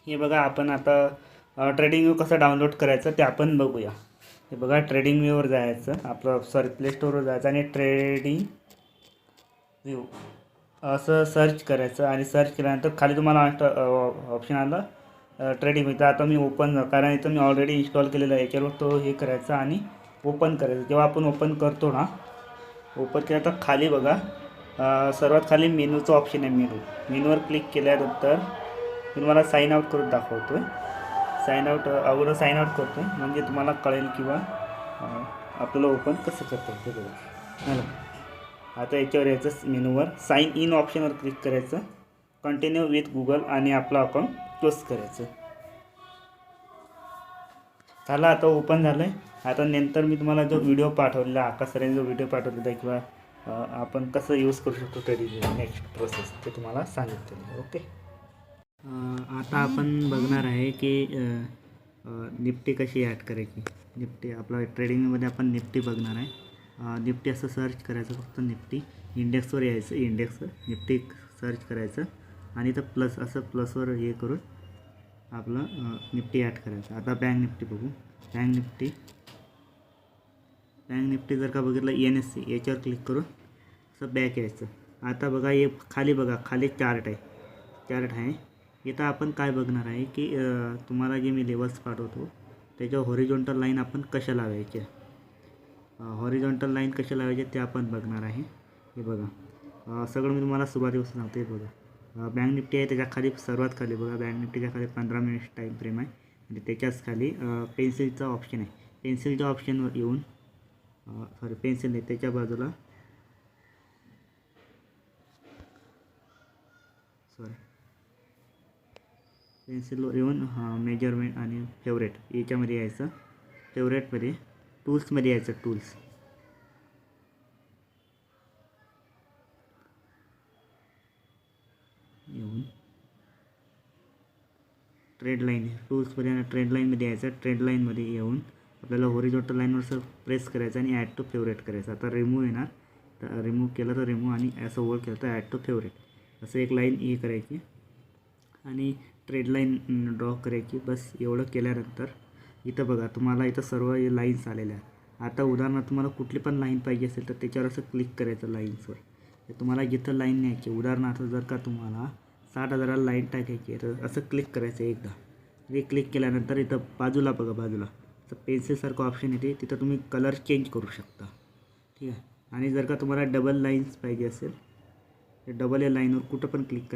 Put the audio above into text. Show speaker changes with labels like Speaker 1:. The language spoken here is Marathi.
Speaker 1: हे बघा आपण आता ट्रेडिंग व्यू कसं डाउनलोड करायचं ते आपण बघूया. हे बघा ट्रेडिंग व्ह्यूवर जायचं, आपलं प्ले स्टोरवर जायचं आणि ट्रेडिंग व्यू असं सर्च करायचं आणि सर्च केल्यानंतर खाली तुम्हाला ऑप्शन आलं ट्रेडिंग इथं. आता मी ओपन, कारण इथं मी ऑलरेडी इन्स्टॉल केलेलं आहे, याच्यावर तो हे करायचा आणि ओपन करायचं. जेव्हा आपण ओपन करतो ना, ओपन केलं तर खाली बघा सर्वात खाली मेनूचं ऑप्शन आहे. मेनूवर क्लिक केल्यानंतर मी तुम्हाला साईन आऊट करून दाखवतो आहे. साईन आऊट अगोदर साईन आऊट करतो आहे म्हणजे तुम्हाला कळेल किंवा आपल्याला ओपन कसं करता येईल ते बघा. झालं. आता याच्यावर यायचं, मेनूवर साईन इन ऑप्शनवर क्लिक करायचं, कंटिन्यू विथ गुगल आणि आपलं अकाउंट क्लोज करायचं. झालं, आता ओपन झालं आहे. आता नंतर मी तुम्हाला जो व्हिडिओ पाठवलेला, आकाश सरांनी जो व्हिडिओ पाठवलेला किंवा आपण कसं यूज करू शकतो ट्रेडिंग नेक्स्ट प्रोसेस ते तुम्हाला सांगितलं. ओके. आता आपण बघणार आहे की निफ्टी कशी ॲड करायची. निफ्टी आपला ट्रेडिंगमध्ये आपण निफ्टी बघणार आहे. निफ्टी असं सर्च करायचं, फक्त निफ्टी इंडेक्सवर यायचं, इंडेक्सवर निफ्टी सर्च करायचं आणि तर प्लस असं प्लसवर हे करून आपलं निफ्टी ॲड करायचं. आता बँक निफ्टी बघू. बँक निफ्टी जर का बघितलं NSE याच्यावर क्लिक करून असं बॅक यायचं. आता बघा हे खाली बघा, खाली चार्ट आहे. इथं आपण काय बघणार आहे की तुम्हाला जे मी लेवल्स पाठवतो त्याच्यावर हॉरिझॉन्टल लाईन आपण कशा लावायच्या, हॉरिझॉन्टल लाईन कशा लावायच्या ते आपण बघणार आहे. हे बघा सगळं मी तुम्हाला सुरुवातीपासून सांगते. बघा बँक निफ्टी आहे, त्याच्या खाली सर्वात खाली बघा बँक निफ्टीच्या खाली 15 मिनिट्स टाईम फ्रेम आहे आणि त्याच्याच खाली पेन्सिलचा ऑप्शन आहे. पेन्सिलच्या ऑप्शनवर येऊन पेन्सिल आहे त्याच्या बाजूला पेन्सिलवर येऊन मेजरमेंट आणि फेवरेट याच्यामध्ये यायचं. फेवरेटमध्ये टूल्समध्ये यायचं, टूल्स येऊन ट्रेड लाईन, टूल्समध्ये ट्रेड लाईनमध्ये यायचं. ट्रेड लाईनमध्ये येऊन आपल्याला हॉरिझॉन्टल लाईनवर असं प्रेस करायचं आणि ॲड टू फेवरेट करायचं. आता रिमूव्ह येणार, तर रिमूव्ह केलं तर रिमूव्ह आणि असं होल्ड केलं तर ॲड टू फेवरेट असं एक लाईन हे करायची आणि ट्रेड लाईन ड्रॉ करायची. बस एवढं केल्यानंतर इथं बघा तुम्हाला इथं सर्व लाईन्स आलेल्या आहेत. आता उदाहरणार्थ तुम्हाला कुठली पण लाईन पाहिजे असेल तर त्याच्यावर असं क्लिक करायचं लाईन्सवर. तुम्हाला जिथं लाईन न्यायची, उदाहरणार्थ जर का तुम्हाला 60,000 लाईन टाकायची आहे तर असं क्लिक करायचं एकदा. हे क्लिक केल्यानंतर इथं बाजूला बघा, बाजूला तर पेन्सिलसारखं ऑप्शन येते, तिथं तुम्ही कलर चेंज करू शकता. ठीक आहे. आणि जर का तुम्हाला डबल लाईन्स पाहिजे असेल तर डबल या लाईनवर कुठं पण क्लिक करा.